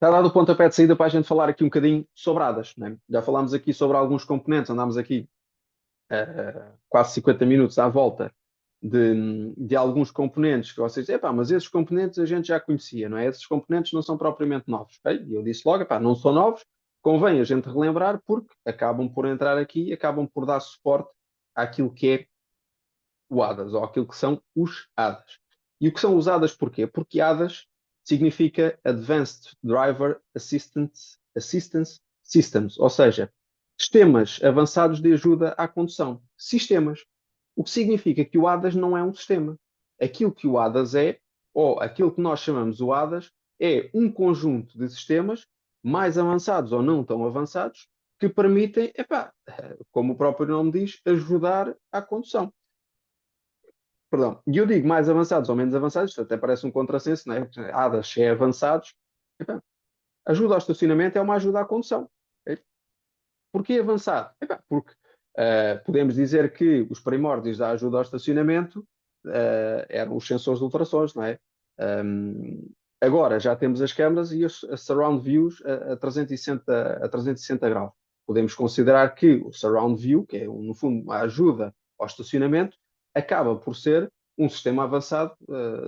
Está dado o pontapé de saída para a gente falar aqui um bocadinho sobre ADAS, né? Já falámos aqui sobre alguns componentes, andámos aqui quase 50 minutos à volta de alguns componentes que vocês dizem, epá, mas esses componentes a gente já conhecia, não é? Esses componentes não são propriamente novos. Ok? E eu disse logo, epá, não são novos, convém a gente relembrar porque acabam por entrar aqui e acabam por dar suporte àquilo que é o ADAS, ou aquilo que são os ADAS. E o que são os ADAS porquê? Porque ADAS significa Advanced Driver Assistance Systems, ou seja, sistemas avançados de ajuda à condução. Sistemas. O que significa que o ADAS não é um sistema. Aquilo que o ADAS é, ou aquilo que nós chamamos o ADAS, é um conjunto de sistemas mais avançados ou não tão avançados que permitem, epá, como o próprio nome diz, ajudar à condução. Perdão, e eu digo mais avançados ou menos avançados, isto até parece um contrassenso, não é? ADAS é avançados. Epá, ajuda ao estacionamento é uma ajuda à condução. Ok? Porquê avançado? Epá, porque podemos dizer que os primórdios da ajuda ao estacionamento eram os sensores de ultrassons, não é? Agora já temos as câmaras e as surround views a 360 graus. Podemos considerar que o surround view, que é no fundo uma ajuda ao estacionamento, acaba por ser um sistema avançado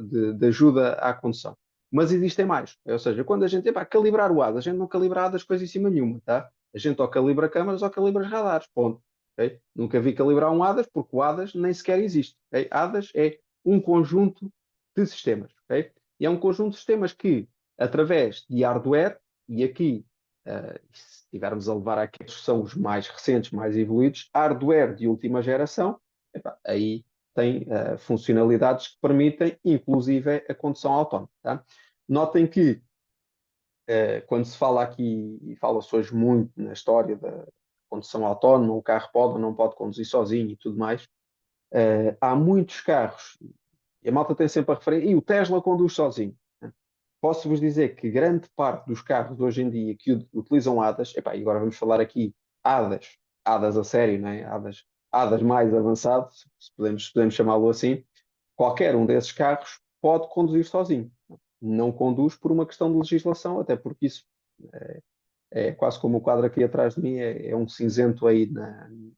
de ajuda à condução. Mas existem mais. Ou seja, quando a gente, epá, calibrar o ADAS, a gente não calibra ADAS coisa em cima nenhuma, tá? A gente ou calibra câmaras ou calibra radares, ponto. Okay? Nunca vi calibrar um ADAS porque o ADAS nem sequer existe. Okay? ADAS é um conjunto de sistemas. Okay? E é um conjunto de sistemas que, através de hardware, e aqui, se estivermos a levar àqueles que são os mais recentes, mais evoluídos, hardware de última geração, epá, aí tem funcionalidades que permitem, inclusive, a condução autónoma. Tá? Notem que quando se fala aqui, e fala-se hoje muito na história da condução autónoma, o carro pode ou não pode conduzir sozinho e tudo mais, há muitos carros, e a malta tem sempre a referência, e o Tesla conduz sozinho. Né? Posso-vos dizer que grande parte dos carros de hoje em dia que utilizam ADAS, epá, e agora vamos falar aqui ADAS, ADAS a sério, né? ADAS mais avançado, se podemos chamá-lo assim, qualquer um desses carros pode conduzir sozinho. Não conduz por uma questão de legislação, até porque isso é quase como o quadro aqui atrás de mim, é um cinzento aí,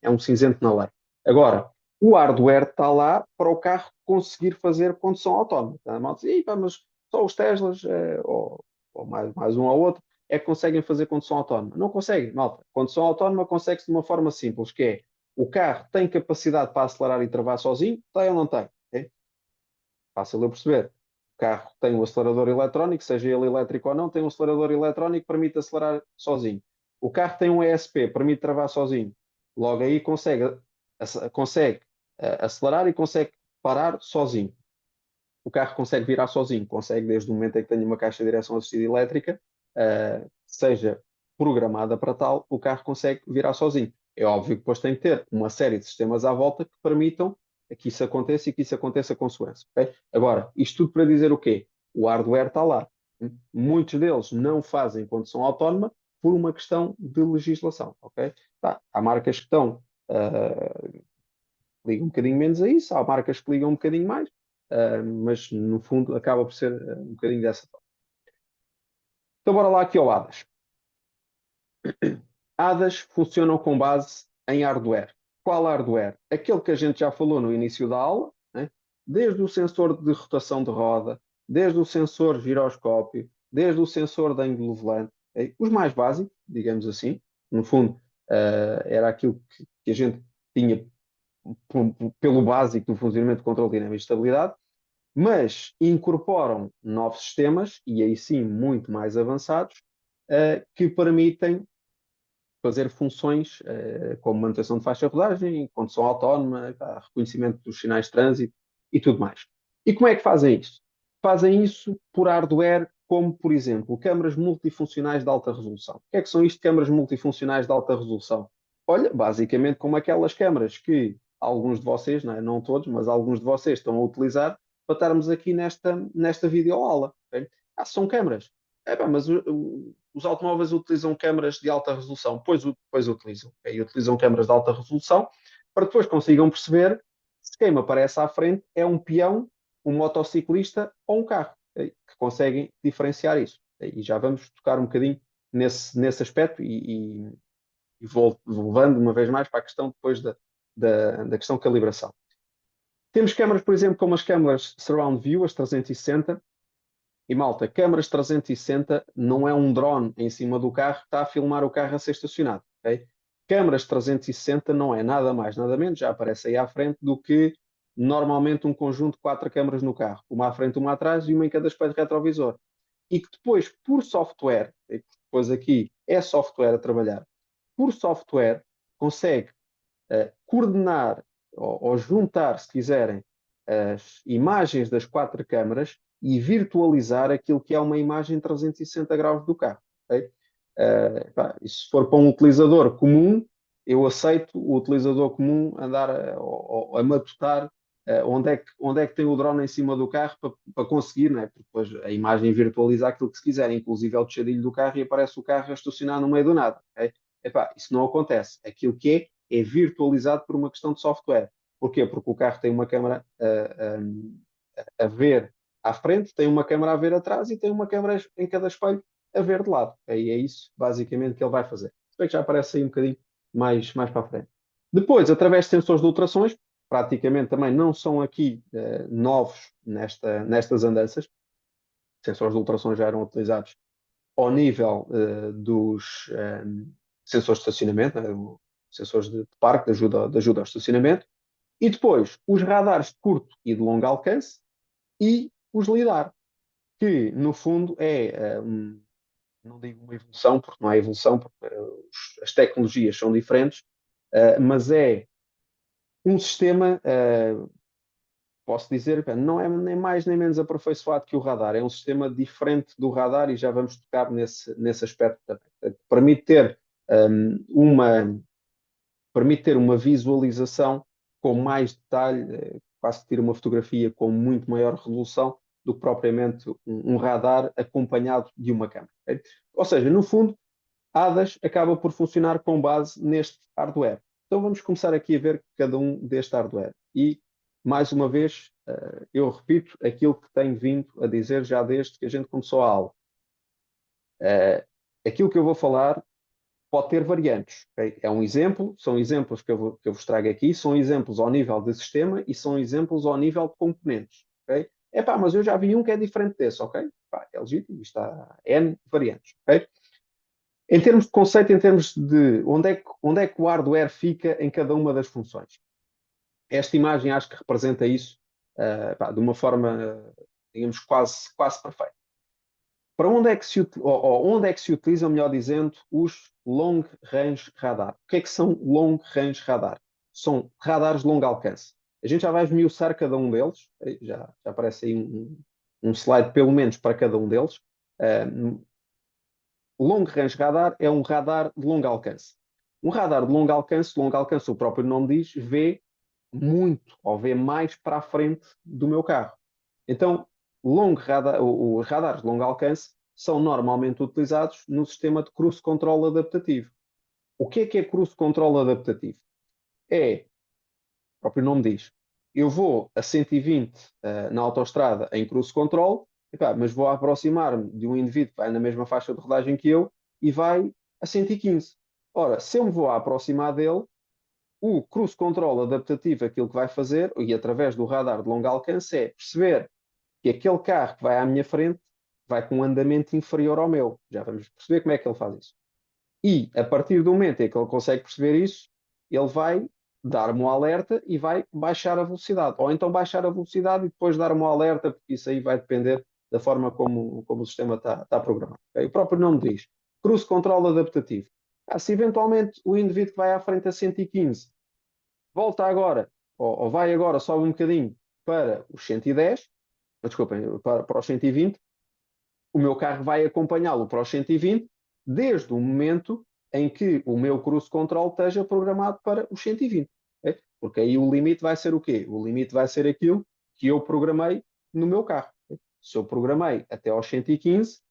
é um cinzento na lei. Agora, o hardware está lá para o carro conseguir fazer condução autónoma. Tá? A malta diz, "Pá, mas só os Teslas, ou mais um ou outro, é que conseguem fazer condução autónoma. Não conseguem, malta. Condução autónoma consegue-se de uma forma simples, que é o carro tem capacidade para acelerar e travar sozinho, tem ou não tem? Ok? Fácil de eu perceber. O carro tem um acelerador eletrónico, seja ele elétrico ou não, tem um acelerador eletrónico que permite acelerar sozinho. O carro tem um ESP, permite travar sozinho. Logo aí consegue acelerar e consegue parar sozinho. O carro consegue virar sozinho, consegue desde o momento em que tenha uma caixa de direção assistida elétrica, seja programada para tal, o carro consegue virar sozinho. É óbvio que depois tem que ter uma série de sistemas à volta que permitam que isso aconteça e que isso aconteça com segurança. Okay? Agora, isto tudo para dizer o quê? O hardware está lá. Muitos deles não fazem condução autónoma por uma questão de legislação. Okay? Tá. Há marcas que estão ligam um bocadinho menos a isso, há marcas que ligam um bocadinho mais, mas no fundo acaba por ser um bocadinho dessa forma. Então bora lá aqui ao ADAS. ADAS funcionam com base em hardware. Qual hardware? Aquele que a gente já falou no início da aula, né? Desde o sensor de rotação de roda, desde o sensor giroscópio, desde o sensor de ângulo volante, os mais básicos, digamos assim, no fundo, era aquilo que a gente tinha pelo básico do funcionamento de controle dinâmico de estabilidade, mas incorporam novos sistemas, e aí sim muito mais avançados, que permitem fazer funções como manutenção de faixa de rodagem, condução autónoma, reconhecimento dos sinais de trânsito e tudo mais. E como é que fazem isso? Fazem isso por hardware, como, por exemplo, câmaras multifuncionais de alta resolução. O que é que são isto, câmaras multifuncionais de alta resolução? Olha, basicamente como aquelas câmaras que alguns de vocês, não todos, mas alguns de vocês estão a utilizar para estarmos aqui nesta videoaula. Okay? São câmaras. Mas os automóveis utilizam câmaras de alta resolução. Pois utilizam. Okay? Utilizam câmaras de alta resolução para depois consigam perceber se quem me aparece à frente é um peão, um motociclista ou um carro. Okay? Que conseguem diferenciar isso. E já vamos tocar um bocadinho nesse aspecto e vou levando uma vez mais para a questão depois da questão de calibração. Temos câmaras, por exemplo, como as câmaras Surround View, as 360, e malta, câmaras 360 não é um drone em cima do carro que está a filmar o carro a ser estacionado. Okay? Câmaras 360 não é nada mais, nada menos, já aparece aí à frente, do que normalmente um conjunto de 4 câmaras no carro. Uma à frente, uma atrás e uma em cada espelho retrovisor. E que depois, por software, e depois aqui é software a trabalhar, por software consegue coordenar ou juntar, se quiserem, as imagens das 4 câmaras e virtualizar aquilo que é uma imagem 360 graus do carro. Okay? E se for para um utilizador comum, eu aceito o utilizador comum andar a matutar onde é que tem o drone em cima do carro para conseguir, né? Porque depois a imagem virtualiza aquilo que se quiser, inclusive é o tejadilho do carro e aparece o carro a estacionar no meio do nada. Okay? Isso não acontece. Aquilo que é virtualizado por uma questão de software. Porquê? Porque o carro tem uma câmara a ver à frente, tem uma câmara a ver atrás e tem uma câmara em cada espelho a ver de lado. Aí é isso, basicamente, que ele vai fazer. Se bem que já aparece aí um bocadinho mais para a frente. Depois, através de sensores de ultrassons, praticamente também não são aqui novos nestas andanças. Sensores de ultrassons já eram utilizados ao nível dos sensores de estacionamento, né, sensores de parque, de ajuda ao estacionamento, e depois os radares de curto e de longo alcance e os LIDAR, que no fundo não digo uma evolução, porque não há evolução, porque as tecnologias são diferentes, mas é um sistema, posso dizer, não é nem mais nem menos aperfeiçoado que o radar, é um sistema diferente do radar e já vamos tocar nesse aspecto também. Uma permite ter uma visualização com mais detalhe, quase que tira uma fotografia com muito maior resolução do que propriamente um radar acompanhado de uma câmera. Okay? Ou seja, no fundo, ADAS acaba por funcionar com base neste hardware. Então vamos começar aqui a ver cada um deste hardware. E, mais uma vez, eu repito aquilo que tenho vindo a dizer já desde que a gente começou a aula. Aquilo que eu vou falar pode ter variantes. Okay? É um exemplo, são exemplos que eu vos trago aqui, são exemplos ao nível de sistema e são exemplos ao nível de componentes. Okay? Mas eu já vi um que é diferente desse, ok? É legítimo, isto há N variantes. Okay? Em termos de conceito, em termos de onde é que o hardware fica em cada uma das funções. Esta imagem acho que representa isso de uma forma, digamos, quase perfeita. Para onde é que se utilizam, melhor dizendo, os Long Range Radar? O que é que são Long Range Radar? São radares de longo alcance. A gente já vai esmiuçar cada um deles, já aparece aí um slide pelo menos para cada um deles. Long Range Radar é um radar de longo alcance. Um radar de longo alcance, o próprio nome diz, vê muito ou vê mais para a frente do meu carro. Então, os radares de longo alcance são normalmente utilizados no sistema de cruise control adaptativo. O que é cruise control adaptativo? O próprio nome diz, eu vou a 120 na autoestrada em cruise control, mas vou aproximar-me de um indivíduo que vai na mesma faixa de rodagem que eu e vai a 115. Ora, se eu me vou aproximar dele, o cruise control adaptativo, aquilo que vai fazer, e através do radar de longo alcance, é perceber que aquele carro que vai à minha frente vai com um andamento inferior ao meu. Já vamos perceber como é que ele faz isso. E, a partir do momento em que ele consegue perceber isso, ele vai dar-me um alerta e vai baixar a velocidade. Ou então baixar a velocidade e depois dar-me um alerta, porque isso aí vai depender da forma como o sistema está programado. Okay? O próprio nome diz. Cruise Control Adaptativo. Se eventualmente o indivíduo que vai à frente a 115 volta agora, ou vai agora, sobe um bocadinho para os 110, desculpem, para os 120, o meu carro vai acompanhá-lo para os 120, desde o momento em que o meu cruise control esteja programado para os 120. Okay? Porque aí o limite vai ser o quê? O limite vai ser aquilo que eu programei no meu carro. Okay? Se eu programei até aos 115,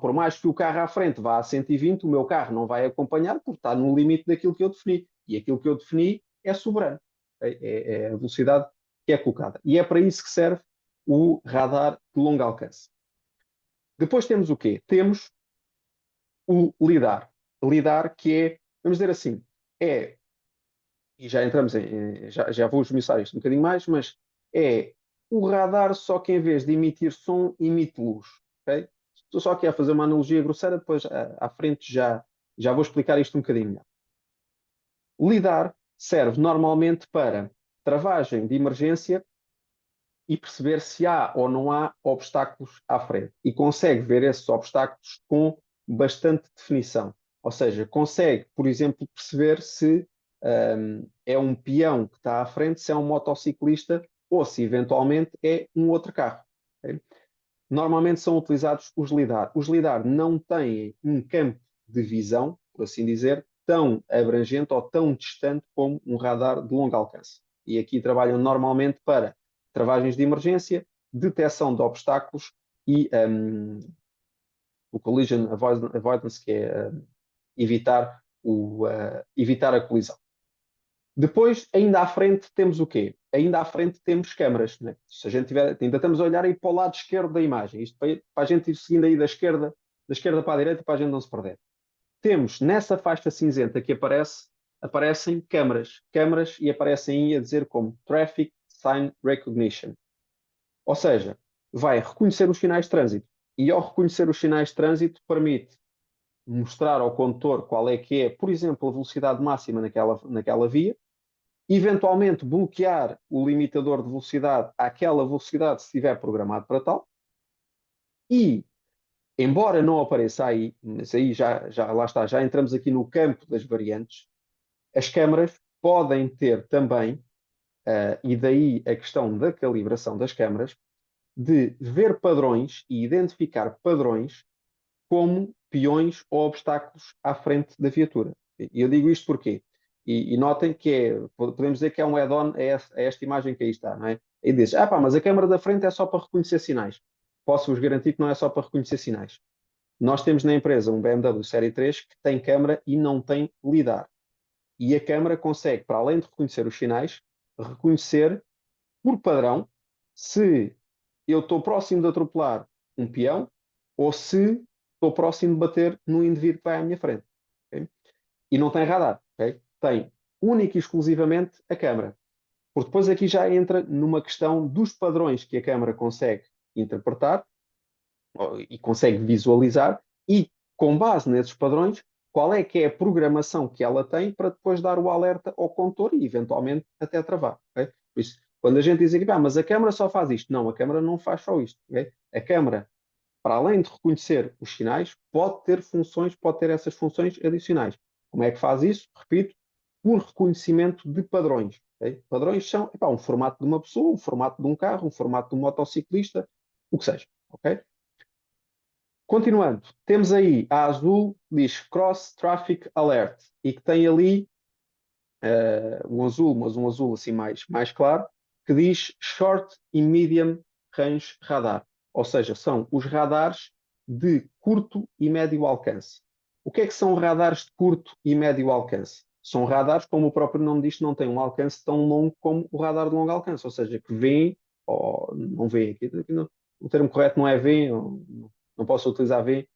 por mais que o carro à frente vá a 120, o meu carro não vai acompanhar porque está no limite daquilo que eu defini. E aquilo que eu defini é soberano. É a velocidade que é colocada. E é para isso que serve o radar de longo alcance. Depois temos o quê? Temos o lidar. Lidar que é, vamos dizer assim, é, e já entramos já vou esmiuçar isto um bocadinho mais, mas é o radar, só que em vez de emitir som, emite luz. Ok? Estou só aqui a fazer uma analogia grosseira, depois à frente já vou explicar isto um bocadinho melhor. Lidar serve normalmente para travagem de emergência e perceber se há ou não há obstáculos à frente. E consegue ver esses obstáculos com bastante definição. Ou seja, consegue, por exemplo, perceber se é um peão que está à frente, se é um motociclista ou se eventualmente é um outro carro. Ok? Normalmente são utilizados os lidar. Os lidar não têm um campo de visão, por assim dizer, tão abrangente ou tão distante como um radar de longo alcance. E aqui trabalham normalmente para travagens de emergência, detecção de obstáculos e o collision avoidance, que é evitar a colisão. Depois, ainda à frente, temos o quê? Ainda à frente temos câmaras. Né? Se a gente tiver, ainda estamos a olhar aí para o lado esquerdo da imagem. Isto para a gente ir seguindo aí da esquerda para a direita, para a gente não se perder. Temos nessa faixa cinzenta que aparecem câmaras. Câmaras e aparecem aí a dizer como Traffic Sign Recognition. Ou seja, vai reconhecer os sinais de trânsito. E ao reconhecer os sinais de trânsito, permite mostrar ao condutor qual é que é, por exemplo, a velocidade máxima naquela via, eventualmente bloquear o limitador de velocidade àquela velocidade se estiver programado para tal, e, embora não apareça aí, mas aí lá está, já entramos aqui no campo das variantes, as câmaras podem ter também, e daí a questão da calibração das câmaras, de ver padrões e identificar padrões como peões ou obstáculos à frente da viatura. E eu digo isto porquê? E notem que podemos dizer que é um add-on a esta imagem que aí está, não é? E diz, pá, mas a câmara da frente é só para reconhecer sinais. Posso-vos garantir que não é só para reconhecer sinais. Nós temos na empresa um BMW Série 3 que tem câmara e não tem lidar. E a câmara consegue, para além de reconhecer os sinais, reconhecer por padrão se eu estou próximo de atropelar um peão ou se estou próximo de bater no indivíduo que vai à minha frente. Okay? E não tem radar. Okay? Tem única e exclusivamente a câmara. Porque depois aqui já entra numa questão dos padrões que a câmara consegue interpretar e consegue visualizar e, com base nesses padrões, qual é que é a programação que ela tem para depois dar o alerta ao condutor e, eventualmente, até travar. Okay? Por isso, quando a gente diz aqui, mas a câmara só faz isto. Não, a câmara não faz só isto. Okay? A câmara, para além de reconhecer os sinais, pode ter essas funções adicionais. Como é que faz isso? Repito, por reconhecimento de padrões. Okay? Padrões são um formato de uma pessoa, um formato de um carro, um formato de um motociclista, o que seja. Okay? Continuando, temos aí a azul, diz Cross Traffic Alert, e que tem ali um azul, mas um azul assim mais claro, que diz Short e Medium Range Radar. Ou seja, são os radares de curto e médio alcance. O que é que são radares de curto e médio alcance? São radares, como o próprio nome diz, não têm um alcance tão longo como o radar de longo alcance, ou seja, que vêem, ou não vêem, aqui não, o termo correto não é vêem, não posso utilizar vêem,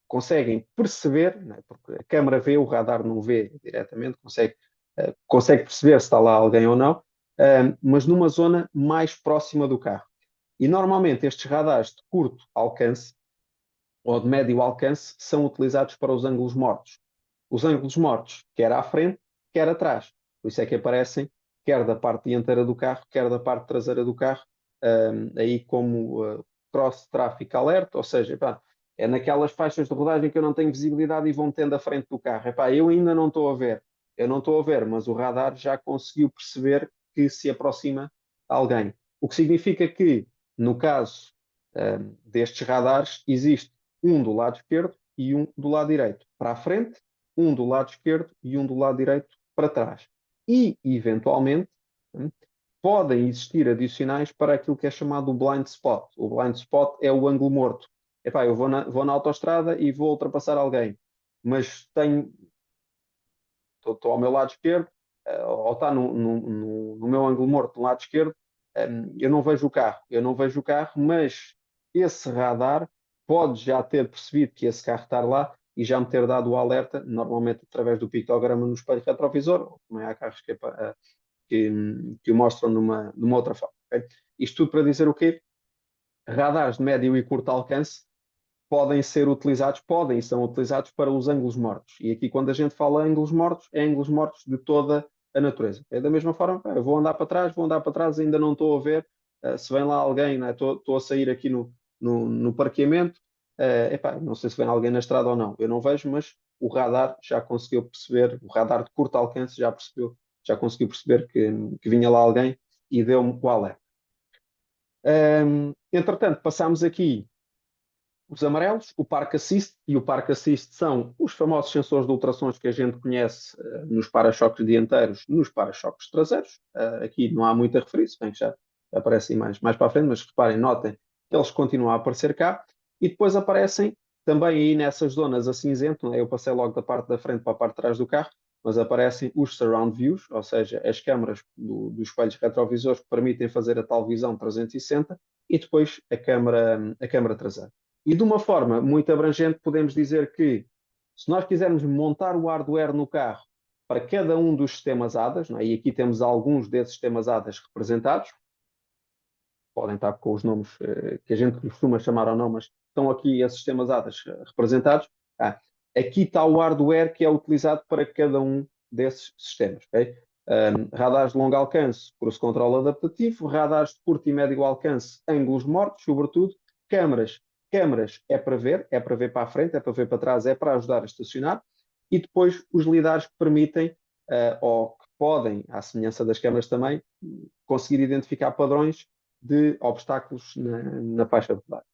conseguem perceber, né, porque a câmara vê, o radar não vê diretamente, consegue perceber se está lá alguém ou não, mas numa zona mais próxima do carro. E normalmente estes radares de curto alcance ou de médio alcance são utilizados para os ângulos mortos. Os ângulos mortos, quer à frente, quer atrás. Por isso é que aparecem quer da parte dianteira do carro, quer da parte traseira do carro, aí como cross traffic alert, ou seja, epá, é naquelas faixas de rodagem que eu não tenho visibilidade e vão tendo à frente do carro. Epá, eu ainda não estou a ver, eu não estou a ver, mas o radar já conseguiu perceber que se aproxima alguém. O que significa que, no caso destes radares, existe um do lado esquerdo e um do lado direito para a frente, um do lado esquerdo e um do lado direito para trás. E, eventualmente, podem existir adicionais para aquilo que é chamado o blind spot. O blind spot é o ângulo morto. Epá, eu vou na autoestrada e vou ultrapassar alguém, mas estou ao meu lado esquerdo, ou está no meu ângulo morto do lado esquerdo, eu não vejo o carro, mas esse radar pode já ter percebido que esse carro está lá e já me ter dado o alerta, normalmente através do pictograma no espelho retrovisor, ou também há carros que, que o mostram numa outra forma. Okay? Isto tudo para dizer o quê? Radares de médio e curto alcance podem ser utilizados, podem e são utilizados para os ângulos mortos. E aqui, quando a gente fala ângulos mortos, é ângulos mortos de toda a natureza. É da mesma forma, eu vou andar para trás, ainda não estou a ver. Se vem lá alguém, né, estou a sair aqui no parqueamento, epá, não sei se vem alguém na estrada ou não, eu não vejo, mas o radar já conseguiu perceber, o radar de curto alcance já percebeu, já conseguiu perceber que vinha lá alguém e deu-me o alerta. Entretanto, passámos aqui os amarelos, o Park Assist, e o Park Assist são os famosos sensores de ultrassons que a gente conhece nos para-choques dianteiros, nos para-choques traseiros. Aqui não há muito a referir, se bem que já aparecem mais para a frente, mas reparem, notem que eles continuam a aparecer cá, e depois aparecem também aí nessas zonas a cinzento, né? Eu passei logo da parte da frente para a parte de trás do carro, mas aparecem os surround views, ou seja, as câmaras dos espelhos retrovisores que permitem fazer a tal visão 360, e depois a câmara traseira. E de uma forma muito abrangente, podemos dizer que, se nós quisermos montar o hardware no carro para cada um dos sistemas ADAS, não é? E aqui temos alguns desses sistemas ADAS representados, podem estar com os nomes que a gente costuma chamar ou não, mas estão aqui esses sistemas ADAS representados. Aqui está o hardware que é utilizado para cada um desses sistemas. Okay? Radares de longo alcance, cruise control adaptativo, radares de curto e médio alcance, ângulos mortos, sobretudo, câmaras. Câmaras é para ver para a frente, é para ver para trás, é para ajudar a estacionar, e depois os lidares que permitem, ou que podem, à semelhança das câmaras também, conseguir identificar padrões de obstáculos na faixa de pedais.